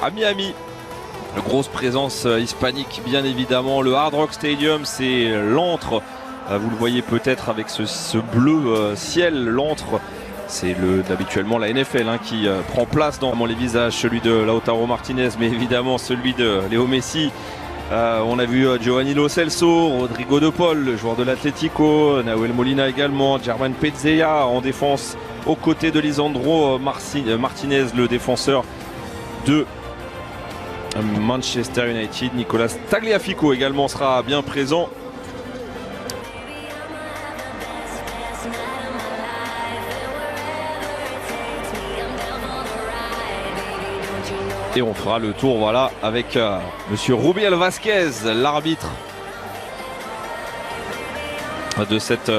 à Miami. Grosse présence hispanique bien évidemment. Le Hard Rock Stadium, c'est l'antre. Vous le voyez peut-être avec ce bleu ciel, l'antre. C'est habituellement la NFL qui prend place dans les visages, celui de Lautaro Martinez, mais évidemment celui de Léo Messi. On a vu Giovanni Lo Celso, Rodrigo de Paul, le joueur de l'Atlético, Nahuel Molina également, Germán Petzela en défense aux côtés de Lisandro Martinez, le défenseur de Manchester United. Nicolas Tagliafico également sera bien présent. Et on fera le tour voilà, avec monsieur Rubiel Vázquez, l'arbitre de cette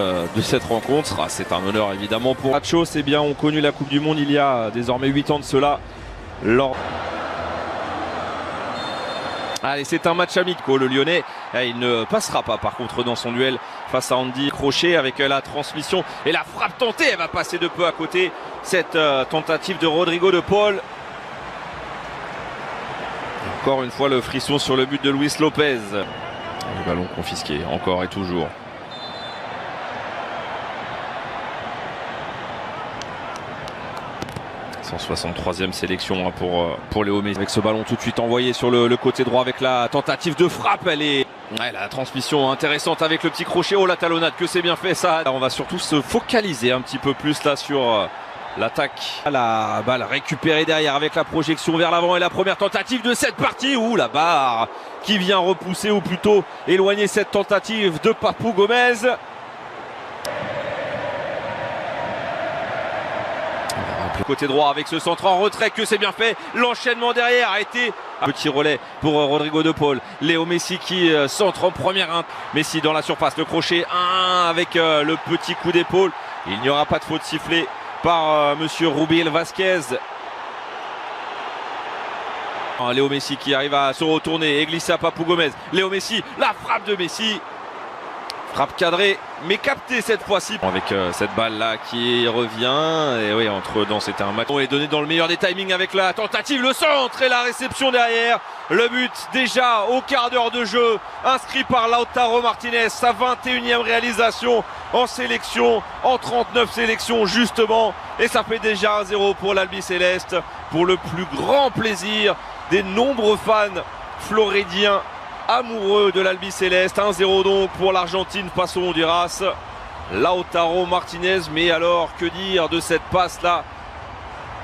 rencontre. C'est un honneur évidemment pour Nacho. C'est bien, ont connu la Coupe du Monde il y a désormais 8 ans de cela. Allez, c'est un match amical. Le Lyonnais, il ne passera pas par contre dans son duel face à Andy Crochet avec la transmission. Et la frappe tentée, elle va passer de peu à côté. Cette tentative de Rodrigo de Paul. Encore une fois le frisson sur le but de Luis Lopez. Le ballon confisqué encore et toujours. « 163e sélection pour Léo Messi. Avec ce ballon tout de suite envoyé sur le côté droit avec la tentative de frappe. Elle est... Ouais, la transmission intéressante avec le petit crochet. Oh la talonnade, que c'est bien fait ça. On va surtout se focaliser un petit peu plus là sur... l'attaque, la balle récupérée derrière avec la projection vers l'avant et la première tentative de cette partie. Ouh, la barre qui vient repousser ou plutôt éloigner cette tentative de Papu Gomez. Côté droit avec ce centre en retrait, que c'est bien fait. L'enchaînement derrière a été un petit relais pour Rodrigo de Paul. Léo Messi qui centre en première. Messi dans la surface, le crochet 1 avec le petit coup d'épaule. Il n'y aura pas de faute sifflée par monsieur Rubiel Vázquez. Léo Messi qui arrive à se retourner et glisser à Papu Gomez. Léo Messi, la frappe de Messi. Frappe cadrée, mais captée cette fois-ci. Avec cette balle-là qui revient. Et oui, entre dans c'était un match. On est donné dans le meilleur des timings avec la tentative, le centre et la réception derrière. Le but déjà au quart d'heure de jeu, inscrit par Lautaro Martinez, sa 21e réalisation en sélection, en 39 sélections justement. Et ça fait déjà 1-0 pour l'Albi Céleste, pour le plus grand plaisir des nombreux fans floridiens amoureux de l'Albi Céleste. 1-0 donc pour l'Argentine face au Honduras. Lautaro Martinez, mais alors que dire de cette passe là?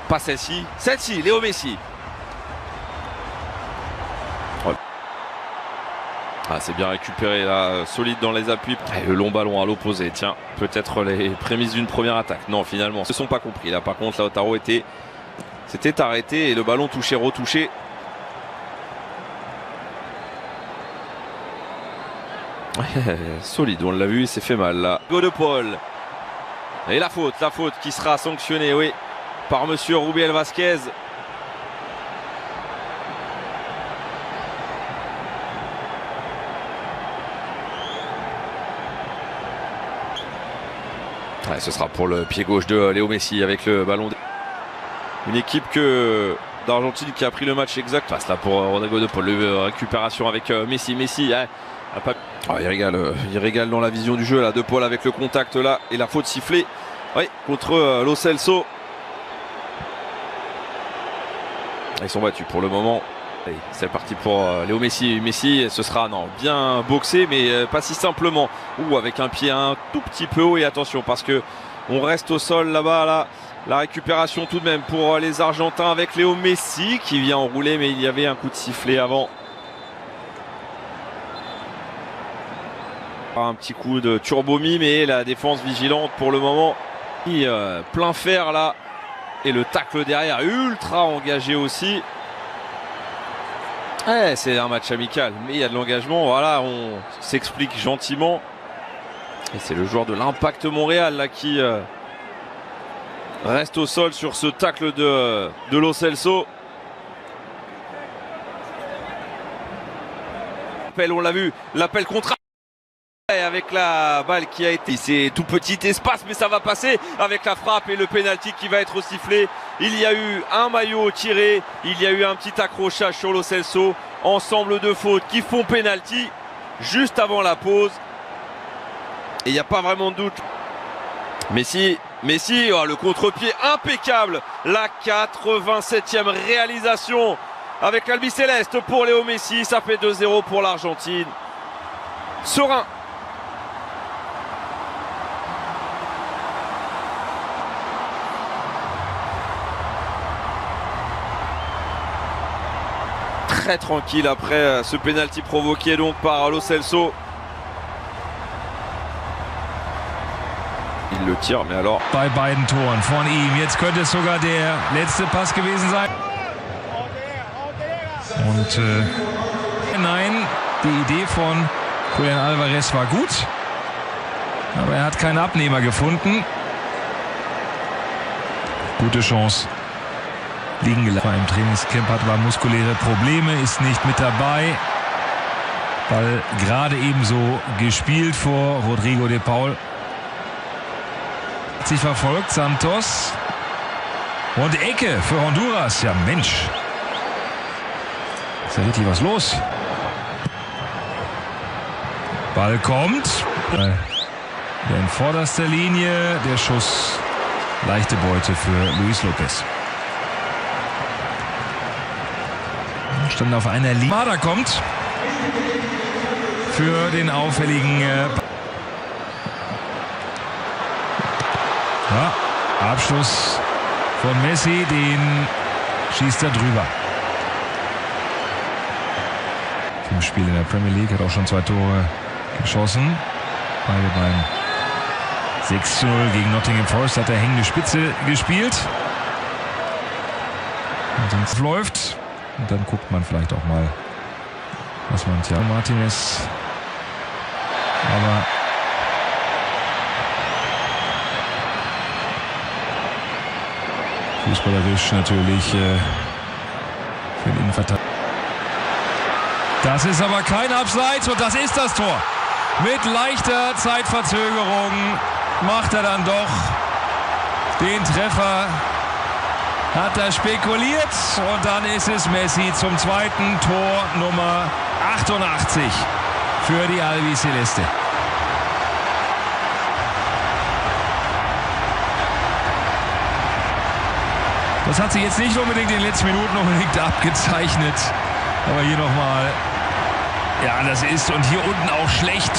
Pas celle-ci, celle-ci, Léo Messi. Ah, c'est bien récupéré là, solide dans les appuis. Et le long ballon à l'opposé, tiens, peut-être les prémices d'une première attaque. Non, finalement, ils ne se sont pas compris là. Par contre, Lautaro s'était arrêté et le ballon touché, retouché. Solide, on l'a vu, il s'est fait mal là. Go de Paul. Et la faute qui sera sanctionnée, oui, par monsieur Rubiel Vázquez. Ouais, ce sera pour le pied gauche de Léo Messi avec le ballon. Une équipe d'Argentine qui a pris le match exact. Passe là pour Rodrigo de Paul. Récupération avec Messi. Messi, il régale dans la vision du jeu là. De Paul avec le contact là et la faute sifflée. Oui, contre Lo Celso. Ils sont battus pour le moment. C'est parti pour Léo Messi. Messi, ce sera bien boxé, mais pas si simplement. Ou avec un pied un tout petit peu haut. Et attention, parce que on reste au sol là-bas. Là, la récupération tout de même pour les Argentins avec Léo Messi qui vient enrouler, mais il y avait un coup de sifflet avant. Un petit coup de turbomie, mais la défense vigilante pour le moment. Plein fer là. Et le tacle derrière, ultra engagé aussi. Ouais, c'est un match amical, mais il y a de l'engagement. Voilà, on s'explique gentiment. Et c'est le joueur de l'Impact Montréal là qui reste au sol sur ce tacle de Lo Celso. On l'a vu, l'appel contre. Avec la balle qui a été, c'est tout petit espace, mais ça va passer avec la frappe et le pénalty qui va être sifflé Il y a eu un maillot tiré, il y a eu un petit accrochage sur Lo Celso. Ensemble de fautes qui font pénalty juste avant la pause. Et il n'y a pas vraiment de doute. Messi, oh, le contre-pied impeccable. La 87e réalisation avec l'Albi Céleste pour Léo Messi. Ça fait 2-0 pour l'Argentine. Serein. Très tranquille après ce pénalty provoqué donc par Lo Celso. Il le tire, mais alors... Bei beiden Toren von ihm. Jetzt könnte es sogar der letzte Pass gewesen sein. Und nein, die Idee von Julian Alvarez war gut. Aber er hat keinen Abnehmer gefunden. Gute Chance. Liegen gelassen. Im Trainingscamp hat aber muskuläre Probleme, ist nicht mit dabei. Ball gerade ebenso gespielt vor Rodrigo de Paul. Hat sich verfolgt, Santos. Und Ecke für Honduras. Ja Mensch. Ist ja richtig was los. Ball kommt. In vorderster Linie. Der Schuss. Leichte Beute für Luis Lopez. Stand auf einer Linie. Mada kommt für den auffälligen Abschluss von Messi, den schießt er drüber. Im Spiel in der Premier League, hat auch schon 2 Tore geschossen. Beide beim 6:0 gegen Nottingham Forest hat er hängende Spitze gespielt. Und sonst läuft. Und dann guckt man vielleicht auch mal, was man Thiago Martinez. Aber fußballerisch natürlich für den Innenverteidiger. Das ist aber kein Abseits und das ist das Tor. Mit leichter Zeitverzögerung macht er dann doch den Treffer. Hat er spekuliert und dann ist es Messi zum zweiten Tor Nummer 88 für die Albi Celeste. Das hat sich jetzt nicht unbedingt in den letzten Minuten unbedingt abgezeichnet. Aber hier nochmal, ja, das ist und hier unten auch schlecht.